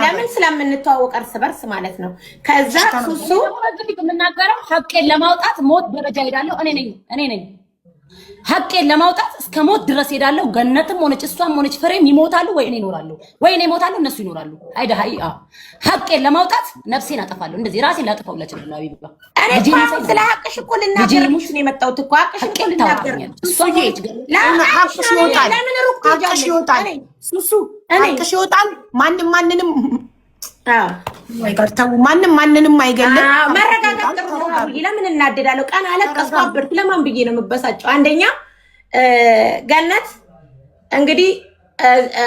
ለምን ስለምንተዋወቅ እርስ በርስ ማለት ነው። ከዛ ሱሱ የምናገረው ሀቄን ለማውጣት ሞት ደረጃ ሄዳለሁ። እኔ ነኝ ሀቄን ለማውጣት እስከ ሞት ድረስ ሄዳለሁ። ገነትም ሆነች እሷም ሆነች ፍሬም ይሞታሉ ወይ እኔ እኖራለሁ፣ ወይ እኔ እሞታለሁ እነሱ ይኖራሉ። አይዳ ሀቄን ለማውጣት ነፍሴን አጠፋለሁ። እንደዚህ ራሴን ላጠፋው ለችል ነው አቢባ እኔ ስለ ሀቅሽ እኮ ልናገርሽ ነው የመጣሁት እኮ ሀቅሽ እኮ ልናገር እሷ ሆነች ሀቅሽ ይወጣል። ሀቅሽ ይወጣል። ሱሱ ሀቅሽ ይወጣል። ማንንም አይቀርተው ማንንም አይገልም። መረጋጋት ጥሩ ነው። ለምን እናደዳለሁ? ቀን አለቀስኩ አበርኩ። ለማን ብዬ ነው የምበሳጨው? አንደኛ ገነት እንግዲህ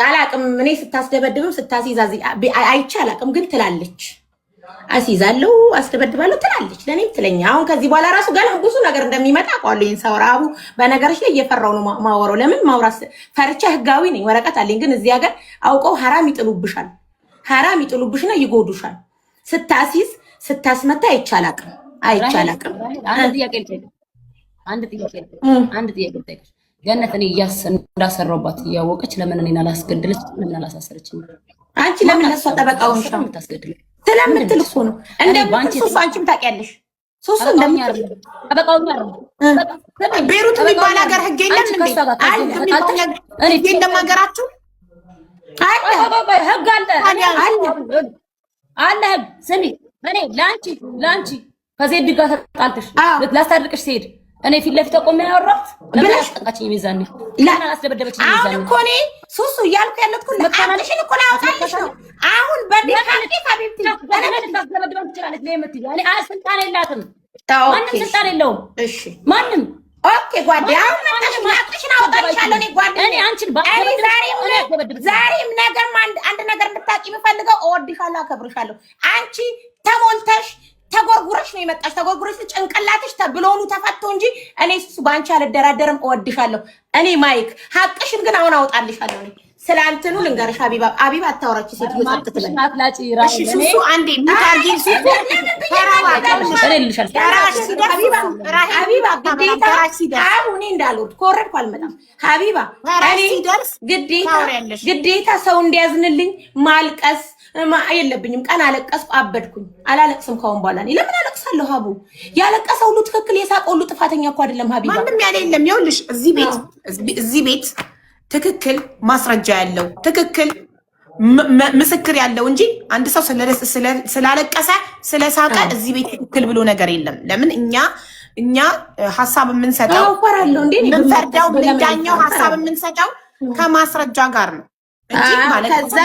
አላቅም እኔ ስታስደበድብም ስታስይዛዝ አይቼ አላቅም፣ ግን ትላለች አስይዛለሁ አስደበድባለሁ ትላለች። ለኔም ትለኛ። አሁን ከዚህ በኋላ ራሱ ገና ብዙ ነገር እንደሚመጣ አውቃለሁ። ይሄን ሰው ራቡ በነገርሽ ላይ እየፈራው ነው ማወራው። ለምን ማውራት ፈርቻ ህጋዊ ነኝ፣ ወረቀት አለኝ። ግን እዚህ ሀገር አውቀው ሐራም ይጥሉብሻል። ሐራም ይጥሉብሽና ይጎዱሻል። ስታሲዝ ስታስመታ አይቻላቅም። አንድ ጥያቄ ገነት እኔ እንዳሰራውባት እያወቀች ለምን እኔን አላስገድለች? ለምን አላሳሰረችኝ? አንቺ ለምን ለሷ ጠበቃውን ታስገድለ ስለምትል እኮ ነው እንደምትሱስ አንቺም ታውቂያለሽ። ሱሱ እንደምትል ጠበቃው ቤሩት የሚባል ሀገር ህግ የለም እንዴ? የለም ሀገራችሁ ህግ አለ። ስሚ እኔ ለአንቺ ከዜድ ጋር ተጣልተሽ ላስታርቅሽ ሲሄድ እኔ ፊት ለፊት ቆሜ ያወራሁት ለምን አስጠቃችኝ? ሚዛን ለምን አላስደበደበችኝ? ሚዛን አሁን እኮ እኔ ሱሱ እያልኩ ያለሁት እኮ ለካለሽን እኮ ላውጣልሽ ነው። አሁን በዲካቲ ሀቢብቲ እኔ ልታስደበድበኝ ትችላለች። ለምትይ እኔ ስልጣን የላትም። ማንም ስልጣን የለውም። እሺ ማንም ኦኬ ጓዴ አሁን መጣሽ ማጥሽን አውጣልሻለሁ። እኔ ጓዴ እኔ አንቺን ዛሬም ነገም አንድ ነገር እንድታቂ የምፈልገው እወድሻለሁ፣ አከብርሻለሁ። አንቺ ተሞልተሽ ተጎርጉረሽ ነው የመጣሽ። ተጎርጉረሽ ጭንቅላትሽ ተብሎኑ ተፈቶ እንጂ እኔ እሱ ባንቺ አልደራደርም። እወድሻለሁ። እኔ ማይክ ሀቅሽን ግን አሁን አውጣልሻለሁ። እኔ ስላንተኑ ልንገርሽ። አቢባ አታወራች ሴት ይወጣት ትላለች። እሺ ሱሱ አንዴ ሙታርጊ እኔ እንዳልወድ ኮረድኩ አልመጣም። ሀቢባ ግዴታ ሰው እንዲያዝንልኝ ማልቀስ የለብኝም። ቀን አለቀስኩ አበድኩኝ። አላለቅስም ካሁን በኋላ። እኔ ለምን አለቅሳለሁ? ሀቡ ያለቀሰ ሁሉ ትክክል፣ የሳቀ ሁሉ ጥፋተኛ እኮ አይደለም። ሀቢባ ማንም ያለ የለም። ይኸውልሽ እዚህ ቤት ትክክል ማስረጃ ያለው ትክክል ምስክር ያለው እንጂ አንድ ሰው ስላለቀሰ ስለሳቀ እዚህ ቤት ትክክል ብሎ ነገር የለም። ለምን እኛ ሀሳብ የምንሰጠው ምንፈርደው ምንዳኛው ሀሳብ የምንሰጠው ከማስረጃ ጋር ነው። ከዛ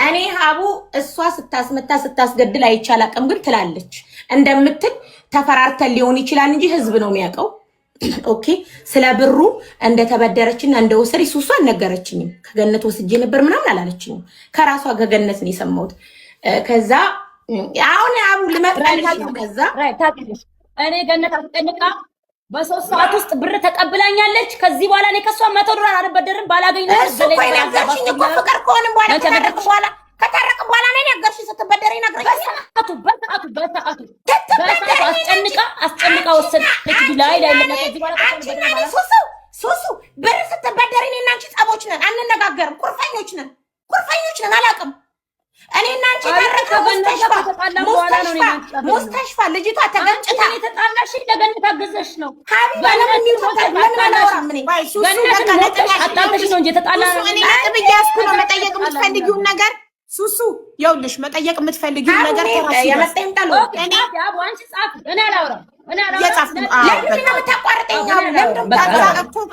እኔ ሀቡ እሷ ስታስመታ ስታስገድል አይቻላቅም ግን ትላለች እንደምትል ተፈራርተን ሊሆን ይችላል እንጂ ህዝብ ነው የሚያውቀው። ኦኬ ስለ ብሩ እንደተበደረችና እንደወሰደ ሱሱ አልነገረችኝም። ከገነት ወስጄ ነበር ምናምን አላለችኝም። ከራሷ ከገነት ነው የሰማሁት። ከዛ አሁን አቡ ልመጣልሽ ነው። ከዛ እኔ ገነት አስጠንቃ በ3 ሰዓት ውስጥ ብር ተቀብላኛለች። ከዚህ በኋላ እኔ ከሷ $100 አልበደርም። ባላገኝ ነው ፍቅር ከሆነም በኋላ ከታረቅ በኋላ ነው ነገርሽ። ስትበደር ይነግረኛል። በሰዓቱ አስጨንቃ ወሰደች። ላይ ከዚህ በኋላ ሱሱ ብር ስትበደር እኔና አንቺ ጸቦች ነን፣ አንነጋገርም። ቁርፈኞች ነን አላውቅም። እኔና አንቺ ሙስተሽፋ ልጅቷ ተገጭታ የተጣላሽ ለገነት አገዘሽ ነው። ሀቢባ ለምን ነው እንጂ የተጣላ ነው። እኔ ነጥብ እያስኩ ነው። መጠየቅ የምትፈልጊውን ነገር ሱሱ ይኸውልሽ፣ መጠየቅ የምትፈልጊውን ነገር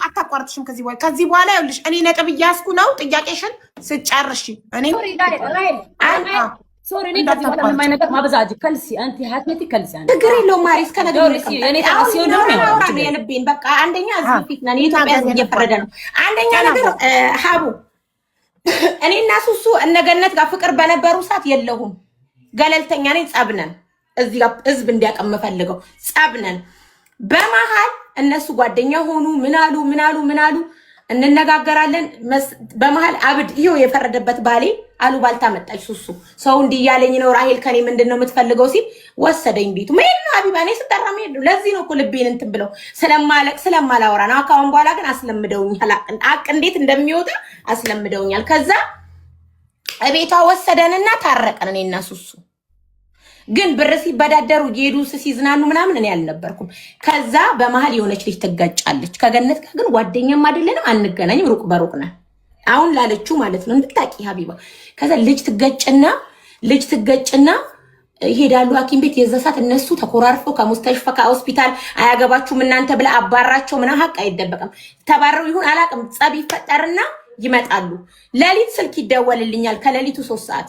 አታቋርጥሽም። ከዚህ በኋላ ይኸውልሽ እኔ ነጥብ እያስኩ ነው። ጥያቄሽን ስጨርሽ እኔ ሶሪ እኔ ከዚህ በኋላ ምን ነገር ማበዛጅ ከልሲ አንተ ሀትነቲ ከልሲ አንተ ችግር የለውም። ማሪስ ከነገር እኔ ታሲው ነው የልቤን በቃ አንደኛ እዚህ ፊት ነን። የኢትዮጵያ እየፈረደ ነው። አንደኛ ነገር ሀቡ እኔና ሱሱ እነገነት ጋር ፍቅር በነበሩ ሰዓት የለሁም። ገለልተኛ ነኝ። ጸብነን እዚህ ጋር ህዝብ እንዲያቀም ፈልገው ጸብነን። በመሃል እነሱ ጓደኛ ሆኑ። ምን አሉ እንነጋገራለን። በመሃል አብድ ይሄው የፈረደበት ባሌ አሉባልታ መጣች። ሱሱ ሰው እንዲያለኝ ነው ራሄል ከኔ ምንድነው የምትፈልገው ሲል ወሰደኝ ቤቱ። ምን ነው ሀቢባ እኔ ስጠራ ምን ለዚህ ነው እኮ ልቤን እንትን ብለው ስለማላወራ ነው። አካውን በኋላ ግን አስለምደውኛል። አቅ እንዴት እንደሚወጣ አስለምደውኛል። ከዛ እቤቷ ወሰደንና ታረቀን እኔና ሱሱ። ግን ብር ሲበዳደሩ እየሄዱ ሲዝናኑ ምናምን እኔ አልነበርኩም። ከዛ በመሀል የሆነች ልጅ ትጋጫለች ከገነት ጋር። ግን ጓደኛም አይደለንም አንገናኝም፣ ሩቅ በሩቅ ነን። አሁን ላለችው ማለት ነው እንድታቂ ሀቢባ። ከዛ ልጅ ትገጭና ይሄዳሉ ሐኪም ቤት። የዛ ሰዓት እነሱ ተኮራርፈው ከሙስተሽፋ ከሆስፒታል አያገባችሁም እናንተ ብላ አባራቸው። ምናምን ሀቅ አይደበቅም። ተባረው ይሁን አላቅም። ጸብ ይፈጠርና ይመጣሉ። ሌሊት ስልክ ይደወልልኛል ከሌሊቱ 3 ሰዓት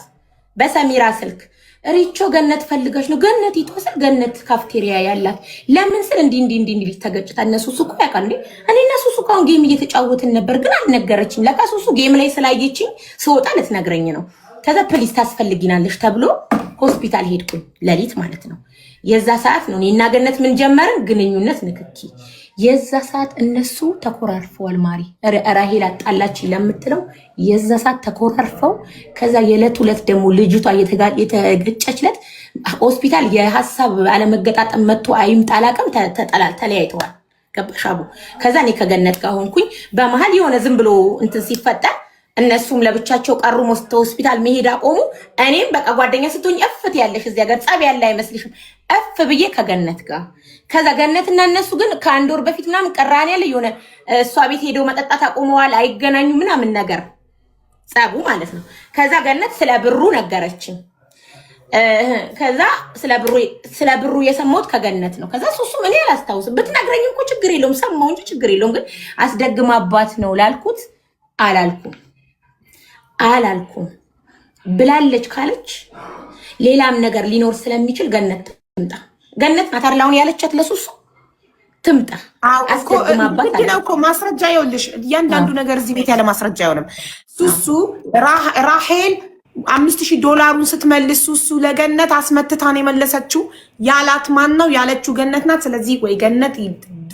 በሰሚራ ስልክ። ሪቾ ገነት ፈልገሽ ነው። ገነት ይተወሰል ገነት ካፍቴሪያ ያላት ለምን ስል እንዲ ተገጭታ እነሱ ሱቁ ያውቃል እንዴ። እኔ እና ሱሱ ካሁን ጌም እየተጫወትን ነበር፣ ግን አልነገረችኝ። ለካ ሱሱ ጌም ላይ ስላየችኝ ስወጣ ልትነግረኝ ነው። ከዛ ፖሊስ ታስፈልጊናለሽ ተብሎ ሆስፒታል ሄድኩኝ፣ ሌሊት ማለት ነው። የዛ ሰዓት ነው እኔና ገነት ምን ጀመርን ግንኙነት ንክኪ። የዛ ሰዓት እነሱ ተኮራርፈዋል። ማሪ ራሄል አጣላች ለምትለው የዛ ሰዓት ተኮራርፈው፣ ከዛ የዕለት ሁለት ደግሞ ልጅቷ የተገጨችለት ሆስፒታል የሐሳብ አለመገጣጠም መጥቶ አይምጣ አላቅም ተለያይተዋል። ገባሻቡ? ከዛ እኔ ከገነት ጋር ሆንኩኝ። በመሀል የሆነ ዝም ብሎ እንትን ሲፈጠር እነሱም ለብቻቸው ቀሩ። ሆስፒታል መሄድ አቆሙ። እኔም በቃ ጓደኛ ስትሆኝ እፍት ያለሽ እዚህ ሀገር ጸብ ያለ አይመስልሽም? እፍ ብዬ ከገነት ጋር። ከዛ ገነትና እነሱ ግን ከአንድ ወር በፊት ምናምን ቀራኔ ያለ የሆነ እሷ ቤት ሄደው መጠጣት አቆመዋል። አይገናኙ ምናምን ነገር ጸቡ ማለት ነው። ከዛ ገነት ስለ ብሩ ነገረችኝ። ከዛ ስለ ብሩ የሰማሁት ከገነት ነው። ከዛ ሱሱም እኔ አላስታውስም። ብትነግረኝ እኮ ችግር የለውም ሰማሁ እንጂ ችግር የለውም። ግን አስደግማባት ነው ላልኩት አላልኩም ብላለች። ካለች ሌላም ነገር ሊኖር ስለሚችል ገነት ትምጣ። ገነት ናት አይደል አሁን ያለቻት ለሱሱ ትምጣ። አስደግማባት ነው እኮ ማስረጃ። ይኸውልሽ እያንዳንዱ ነገር እዚህ ቤት ያለ ማስረጃ አይሆንም። ሱሱ ራሄል $5000 ስትመልስ ሱሱ ለገነት አስመትታን የመለሰችው ያላት ማን ነው? ያለችው ገነት ናት። ስለዚህ ወይ ገነት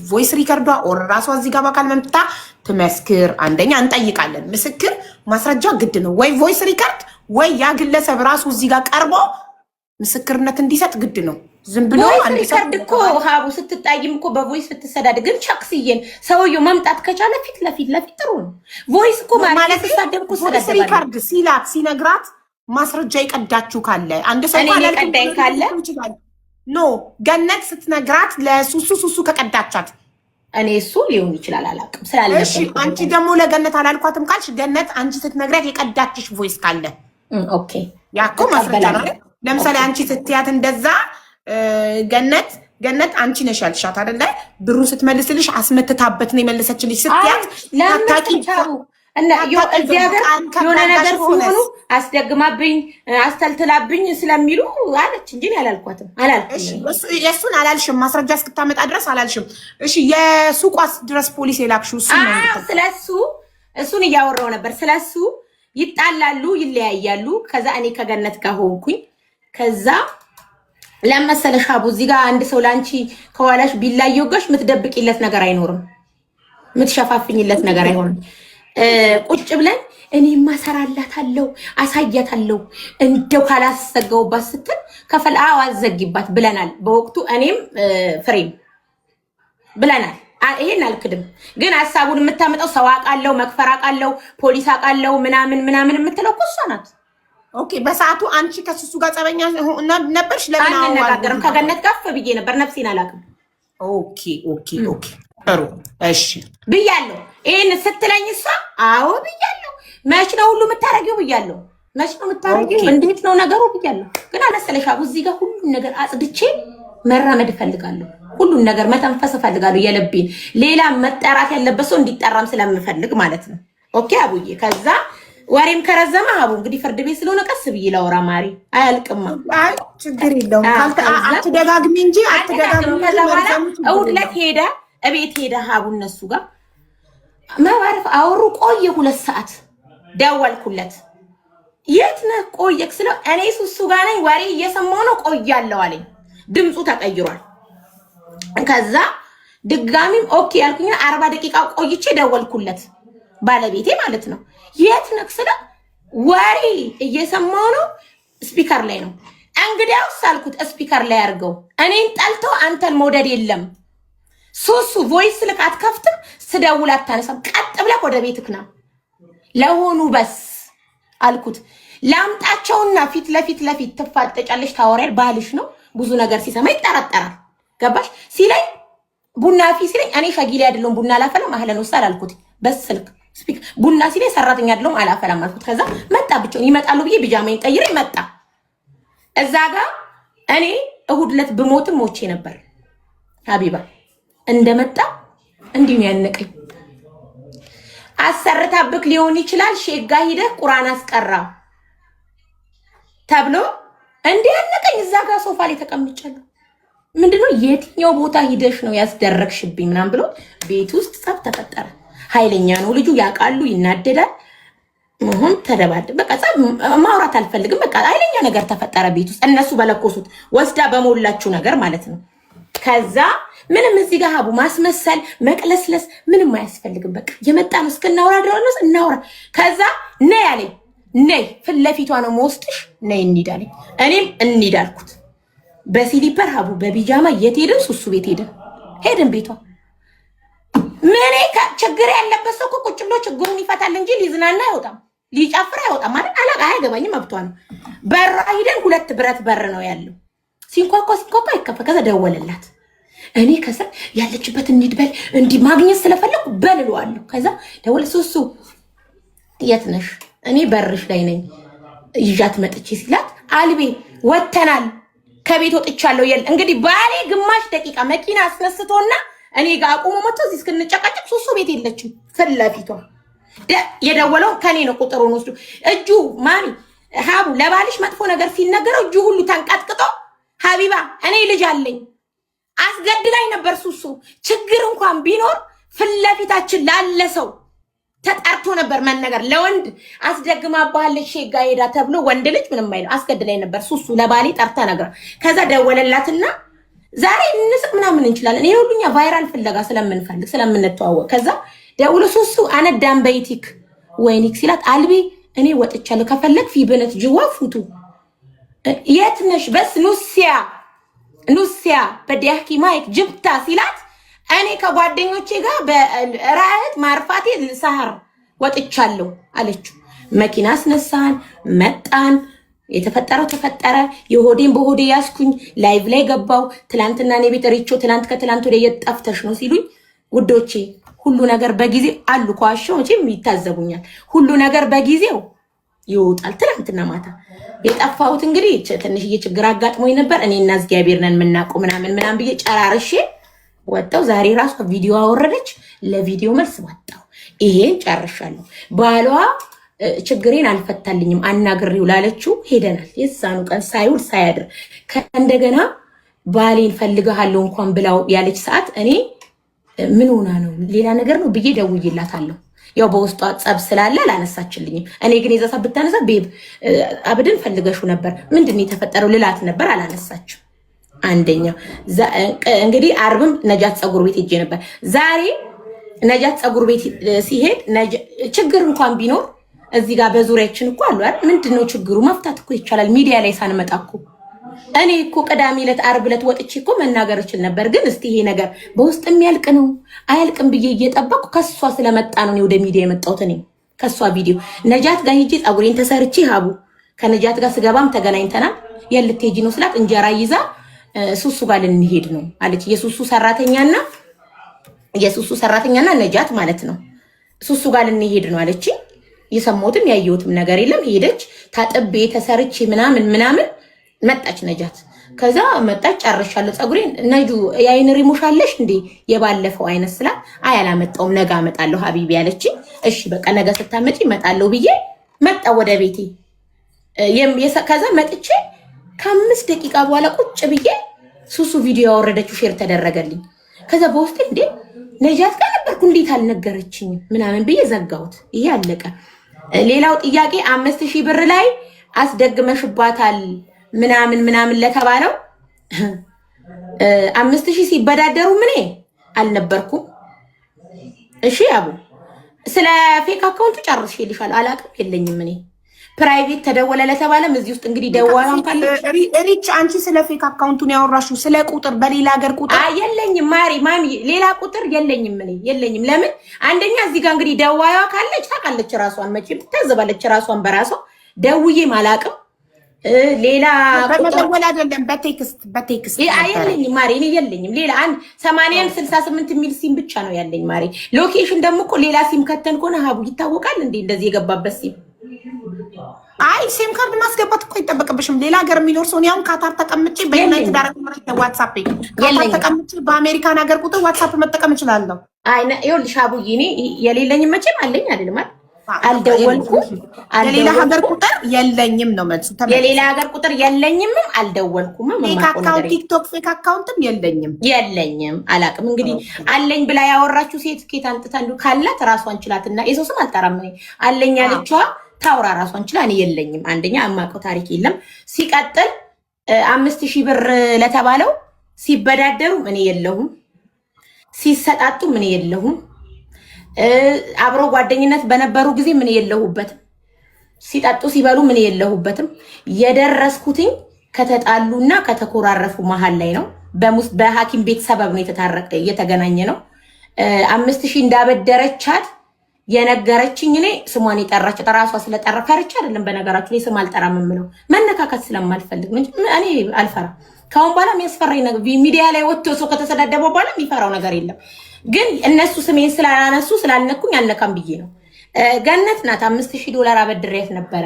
ቮይስ ሪከርዷ ኦር ራሷ እዚህ ጋር በአካል መምጣ ትመስክር። አንደኛ እንጠይቃለን። ምስክር ማስረጃ ግድ ነው። ወይ ቮይስ ሪከርድ ወይ ያ ግለሰብ ራሱ እዚህ ጋር ቀርቦ ምስክርነት እንዲሰጥ ግድ ነው። ዝም ብሎ አንድ ሪከርድ እኮ ሀቡ ስትጣይም እኮ በቮይስ ስትሰዳድ ግን ቻክስዬን ሰውየው መምጣት ከቻለ ፊት ለፊት ጥሩ ነው። ቮይስ እኮ ማለት ተሳደብ እኮ ቮይስ ሪከርድ ሲላት ሲነግራት ማስረጃ ይቀዳችሁ ካለ አንድ ሰው ካለ ኖ ገነት ስትነግራት ለሱሱ ከቀዳቻት እኔ እሱ ሊሆን ይችላል አላውቅም ስላልነበር። እሺ አንቺ ደግሞ ለገነት አላልኳትም ካልሽ ገነት አንቺ ስትነግራት የቀዳችሽ ቮይስ ካለ ኦኬ ያኮ ማስረጃ ነው። ለምሳሌ አንቺ ስትያት እንደዛ ገነት አንቺ ነሽ ያልሻት አይደለ? ብሩን ስትመልስልሽ አስመትታበት ነው የመለሰችልሽ ስትያት ታታቂው እና እዚህ ሀገር የሆነ ነገር ሲሆኑ አስደግማብኝ አስተልትላብኝ ስለሚሉ አለች እንጂ አላልኳትም። የእሱን አላልሽም፣ ማስረጃ እስክታመጣ ድረስ አላልሽም። እሺ የሱቋስ ድረስ ፖሊስ የላክሽው እሱን እያወራው ነበር። ስለሱ ይጣላሉ፣ ይለያያሉ። ከዛ እኔ ከገነት ጋር ሆንኩኝ። ከዛ ለመሰለሽ አቡ እዚህ ጋር አንድ ሰው ላንቺ ከኋላሽ ቢላየው ጋሽ ምትደብቂለት ነገር አይኖርም፣ ምትሸፋፍኝለት ነገር አይሆንም። ቁጭ ብለን እኔማ ሰራላታለሁ አሳያታለሁ እንደው ካላሰገውባት ስትል ከፈል አዘጊባት ብለናል በወቅቱ። እኔም ፍሬም ብለናል። ይሄን አልክድም። ግን ሐሳቡን የምታመጣው ሰው አውቃለሁ፣ መክፈር አውቃለሁ፣ ፖሊስ አውቃለሁ ምናምን የምትለው እኮ እሷ ናት። ኦኬ በሰዓቱ አንቺ ከሱሱ ጋር ጸበኛ ነበርሽ? ለምን አንነጋገርም? ከገነት ጋር ብዬ ነበር። ነፍሴን አላውቅም። ኦኬ ጥሩ እሺ ብያለሁ። ይሄን ስትለኝ እሷ አዎ ብያለሁ። መች ነው ሁሉ የምታረጊው ብያለሁ። መች ነው የምታረጊው? እንዴት ነው ነገሩ ብያለሁ። ግን አለሰለሽ አቡ እዚህ ጋር ሁሉን ነገር አጽድቼ መራመድ እፈልጋለሁ። ሁሉን ነገር መተንፈስ እፈልጋለሁ። የልቤን ሌላ መጠራት ያለበት ሰው እንዲጠራም ስለምፈልግ ማለት ነው። ኦኬ አቡዬ። ከዛ ወሬም ከረዘመ አቡ እንግዲህ ፍርድ ቤት ስለሆነ ቀስ ብዬ ላወራ ማሪ አያልቅማ። አይ ችግር የለውም። አትደጋግሚ እንጂ አትደጋግሚ። ከዛ በኋላ እሑድ ዕለት ሄደ እቤት ሄደ ሀቡ እነሱ ጋር መባረፍ አወሩ። ቆየ 2 ሰዓት ደወልኩለት። የት ነህ ቆየክ ስለው እኔ ሱሱ ጋር ነኝ ወሬ እየሰማሁ ነው ቆያለሁ አለኝ። ድምፁ ተቀይሯል። ከዛ ድጋሚም ኦኬ ያልኩኝ 40 ደቂቃ ቆይቼ ደወልኩለት ባለቤቴ ማለት ነው። የት ነህ ስለው ወሬ እየሰማሁ ነው ስፒከር ላይ ነው። እንግዲያውስ አልኩት ስፒከር ላይ አድርገው እኔን ጠልቶ አንተን መውደድ የለም ሱሱ ቮይስ ልክ አትከፍትም፣ ስደውል አታነሳም። ቀጥ ብለህ ወደ ቤትክ ና ለሆኑ በስ አልኩት። ላምጣቸውና ፊት ለፊት ትፋጠጫለሽ፣ ታወሪያል። ባልሽ ነው ብዙ ነገር ሲሰማ ይጠራጠራል። ገባሽ ሲለኝ ቡና ሲለኝ እኔ ሸጊሌ አይደለም ቡና አላፈላም አህለን ወሰል አልኩት በስልክ ስፒክ ቡና ሲለኝ ሰራተኛ አይደለም አላፈላም አልኩት። ከዛ መጣ ብቻውን ይመጣሉ ብዬ ቢጃማዬን ቀይሬ መጣ። እዛ ጋር እኔ እሁድ ዕለት ብሞትም ሞቼ ነበር። ሀቢባ እንደመጣ እንዲህ ነው ያነቀኝ። አሰርታብክ ሊሆን ይችላል ሼጋ ሂደህ ቁርአን አስቀራ ተብሎ እንዲህ ያነቀኝ። እዛ ጋር ሶፋ ላይ ተቀምጫለሁ። ምንድነው የትኛው ቦታ ሂደሽ ነው ያስደረግሽብኝ ምናምን ብሎ ቤት ውስጥ ጸብ ተፈጠረ። ኃይለኛ ነው ልጁ፣ ያውቃሉ፣ ይናደዳል። መሆን ተደባደ በቃ ጸብ ማውራት አልፈልግም። በቃ ኃይለኛ ነገር ተፈጠረ ቤት ውስጥ እነሱ በለኮሱት ወስዳ በሞላችሁ ነገር ማለት ነው። ከዛ ምንም እዚህ ጋር ሀቡ ማስመሰል መቅለስለስ ምንም አያስፈልግም። በቃ የመጣ ነው እስክናወራ ድረስ እናወራ። ከዛ ነይ አለኝ። ነይ ፊት ለፊቷ ነው መወስድሽ፣ ነይ እንሂድ አለኝ። እኔም እንሂድ አልኩት። በሲሊፐር ሀቡ በቢጃማ የት ሄድን? ሱሱ ቤት ሄድን ቤቷ። ምን ችግር ያለበት ሰው እኮ ቁጭ ብሎ ችግሩን ይፈታል እንጂ ሊዝናና አይወጣም፣ ሊጨፍር አይወጣም። ማለት አያገባኝም፣ መብቷ ነው። በራ ሂደን 2 ብረት በር ነው ያለው። ሲንኳኳ አይከፈ። ከዛ ደወለላት። እኔ ከስር ያለችበት እንሂድ በል እንዲህ ማግኘት ስለፈለኩ በል እለዋለሁ። ከዛ ደወለ። ሱሱ የት ነሽ? እኔ በርሽ ላይ ነኝ ይዣት መጥቼ ሲላት አልቤ ወተናል ከቤት ወጥቻለሁ። እንግዲህ ባሌ ግማሽ ደቂቃ መኪና አስነስቶና እኔ ጋር አቁሞ መጥቶ እዚህ እስክንጨቃጨቅ ሱሱ ቤት የለችም። ፍለፊቷ የደወለው ከኔ ነው። ቁጥሩን ወስዱ እጁ ማሚ ሀቡ ለባልሽ መጥፎ ነገር ሲነገረው እጁ ሁሉ ተንቀጥቅጦ ሀቢባ እኔ ልጅ አለኝ አስገድላኝ ነበር። ሱሱ ችግር እንኳን ቢኖር ፍለፊታችን ላለ ሰው ተጣርቶ ነበር መነገር። ለወንድ አስደግማ ባለሽ ሼጋ ሄዳ ተብሎ ወንድ ልጅ ምንም አይለው። አስገድላኝ ነበር ሱሱ ለባሊ ጠርታ ነገር። ከዛ ደወለላትና ዛሬ እንስቅ ምናምን እንችላለን። ይሄ ሁሉኛ ቫይራል ፍለጋ ስለምንፈልግ ስለምንተዋወቅ። ከዛ ደውሎ ሱሱ አነዳም በይቲክ ወይኒክ ሲላት አልቢ እኔ ወጥቻለሁ ከፈለክ ፊብነት ጅዋ ፉቱ የት ነሽ? በስ ኑሲያ በዲያኪ ማይክ ጅብታ ሲላት እኔ ከጓደኞቼ ጋር በራህት ማርፋቴ ሰሃር ወጥቻለሁ አለችው። መኪና አስነሳን፣ መጣን። የተፈጠረው ተፈጠረ። የሆዴን በሆዴ ያስኩኝ። ላይቭ ላይ ገባው። ትላንትና እኔ ቤት ሪቾ ትላንት ከትላንት ወደ የጠፍተሽ ነው ሲሉኝ፣ ውዶቼ ሁሉ ነገር በጊዜው አሉ ኳሾ መቼም ይታዘቡኛል። ሁሉ ነገር በጊዜው ይወጣል። ትላንትና ማታ የጠፋሁት እንግዲህ ትንሽዬ ችግር አጋጥሞኝ ነበር። እኔና እግዚአብሔር ነን የምናውቀው ምናምን ብዬ ጨራርሼ ወጣው። ዛሬ ራሱ ቪዲዮ አወረደች። ለቪዲዮ መልስ ወጣው። ይሄን ጨርሻለሁ። ባሏ ችግሬን አልፈታልኝም አናግሬው ላለችው ሄደናል። የዛኑ ቀን ሳይውል ሳያድር ከእንደገና ባሌን ፈልገሃለሁ እንኳን ብላው ያለች ሰዓት እኔ ምን ሆና ነው ሌላ ነገር ነው ብዬ ደውዬላታለሁ። ያው በውስጧ ጸብ ስላለ አላነሳችልኝም። እኔ ግን የዛሳ ብታነሳ ቤብ አብድን ፈልገሽው ነበር ምንድነው የተፈጠረው ልላት ነበር። አላነሳችም። አንደኛ እንግዲህ አርብም ነጃት ፀጉር ቤት ሄጄ ነበር። ዛሬ ነጃት ፀጉር ቤት ሲሄድ ችግር እንኳን ቢኖር እዚህ ጋር በዙሪያችን እኮ አሉ አይደል? ምንድነው ችግሩ? መፍታት እኮ ይቻላል። ሚዲያ ላይ ሳንመጣ እኮ እኔ እኮ ቅዳሜ ዕለት አርብ ዕለት ወጥቼ እኮ መናገር እችል ነበር። ግን እስቲ ይሄ ነገር በውስጥ የሚያልቅ ነው አያልቅም ብዬ እየጠበቅኩ ከሷ ስለመጣ ነው ወደ ሚዲያ የመጣሁት። እኔ ከሷ ቪዲዮ ነጃት ጋር ሂጄ ፀጉሬን ተሰርቼ ሀቡ ከነጃት ጋር ስገባም ተገናኝተናል። የልትሄጂ ነው ስላት እንጀራ ይዛ ሱሱ ጋር ልንሄድ ነው አለች። የሱሱ ሰራተኛና ነጃት ማለት ነው። ሱሱ ጋር ልንሄድ ነው አለች። የሰማሁትም ያየሁትም ነገር የለም። ሄደች ታጥቤ ተሰርቼ ምናምን መጣች ነጃት። ከዛ መጣች ጨርሻለሁ ፀጉሬን። ነጁ የአይን ሪሙሻለሽ እንዴ የባለፈው አይነት ስላት አይ አላመጣሁም ነገ አመጣለሁ ሀቢቢ ያለች። እሺ በቃ ነገ ስታመጪ እመጣለሁ ብዬ መጣ ወደ ቤቴ። ከዛ መጥቼ ከ5 ደቂቃ በኋላ ቁጭ ብዬ ሱሱ ቪዲዮ ያወረደችው ሼር ተደረገልኝ። ከዛ በውስጥ እንዴ ነጃት ጋር ነበርኩ እንዴት አልነገረችኝም ምናምን ብዬ ዘጋሁት። ይሄ አለቀ። ሌላው ጥያቄ 5000 ብር ላይ አስደግመሽባታል ምናምን ለተባለው 5000 ሲበዳደሩ ምን አልነበርኩም። እሺ አቡ ስለ ፌክ አካውንቱ ጨርሼልሻለሁ። አላቅም የለኝም እኔ ፕራይቬት ተደወለ ለተባለም እዚህ ውስጥ እንግዲህ ደዋላም ካለ ሪች አንቺ ስለ ፌክ አካውንቱን ያወራሽው ስለ ቁጥር በሌላ ሀገር ቁጥር የለኝም። ማሚ ሌላ ቁጥር የለኝም እኔ የለኝም። ለምን አንደኛ እዚህ ጋር እንግዲህ ደዋያዋ ካለች ታውቃለች ራሷን መቼም ታዘባለች ራሷን በራሷ ደውዬም አላቅም። ሌላ በመደወል አይደለም በቴክስት የለኝም ማሬ፣ እኔ የለኝም። ሌላ 8168 የሚል ሲም ብቻ ነው ያለኝ ማሬ። ሎኬሽን ደግሞ እኮ ሌላ ሲም ከተን ከሆነ ሀቡ ይታወቃል እንዴ እንደዚህ የገባበት ሲም? አይ ሲም ካርድ ማስገባት እኮ አይጠበቅብሽም። ሌላ ሀገር የሚኖር ሰው ያው ካታር ተቀምጬ በዩናይትድ አረብ ኤሚሬት ዋትስአፕ ካታር ተቀምጬ በአሜሪካን ሀገር ቁጥር ዋትስአፕ መጠቀም እችላለሁ። አይ ይኸውልሽ ሀቡዬ እኔ የሌለኝም መቼም አለኝ አይደለም አይደል? አልደወልኩም። የሌላ ሀገር ቁጥር የለኝም ነው መልሱ። የሌላ ሀገር ቁጥር የለኝም፣ አልደወልኩም። ፌክ አካውንት ቲክቶክ ፌክ አካውንትም የለኝም። አላቅም እንግዲህ አለኝ ብላ ያወራችሁ ሴት ኬት አንጥታ እንዱ ካላት ራሷን ችላትና የሰው ስም አልጠራም እኔ አለኝ ያለችዋ ታውራ ራሷን ችላ። እኔ የለኝም። አንደኛ አማቀው ታሪክ የለም። ሲቀጥል 5000 ብር ለተባለው ሲበዳደሩ እኔ የለሁም፣ ሲሰጣጡ እኔ የለሁም፣ አብሮ ጓደኝነት በነበሩ ጊዜ ምን የለሁበትም፣ ሲጠጡ ሲበሉ ምን የለሁበትም። የደረስኩትኝ ከተጣሉና ከተኮራረፉ መሃል ላይ ነው። በሐኪም ቤት ሰበብ ነው የተገናኘ ነው። 5000 እንዳበደረቻት የነገረችኝ እኔ ስሟን የጠራች ራሷ ስለጠራ ፈርቻ አይደለም። በነገራችሁ ላይ ስም አልጠራም የምለው መነካከት ስለማልፈልግ ነው። እኔ አልፈራም። ካሁን በኋላ የሚያስፈራኝ ነገር ሚዲያ ላይ ወጥቶ ሰው ከተሰዳደበ በኋላ የሚፈራው ነገር የለም። ግን እነሱ ስሜን ስላላነሱ ስላልነኩኝ አልነካም ብዬ ነው። ገነት ናት $5000 አበድሬያት ነበረ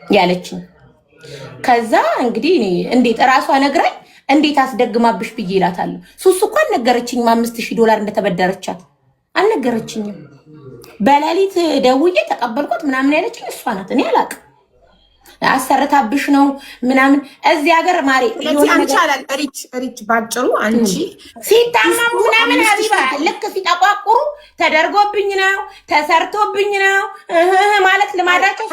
ያለችኝ። ከዛ እንግዲህ እኔ እንዴት ራሷ ነግራኝ እንዴት አስደግማብሽ ብዬ እላታለሁ። ሱሱ እኮ አልነገረችኝም $5000 እንደተበደረቻት አልነገረችኝም። በሌሊት ደውዬ ተቀበልኳት ምናምን ያለችኝ እሷ ናት። እኔ አላቅም። አሰርታብሽ ነው ምናምን እዚህ ሀገር ማሪ ይቻላል። ሪች ባጭሩ አንቺ ሲታመሙ ምናምን ሀቢባ ልክ ሲጠቋቁሩ ተደርጎብኝ ነው ተሰርቶብኝ ነው ማለት ልማዳቸው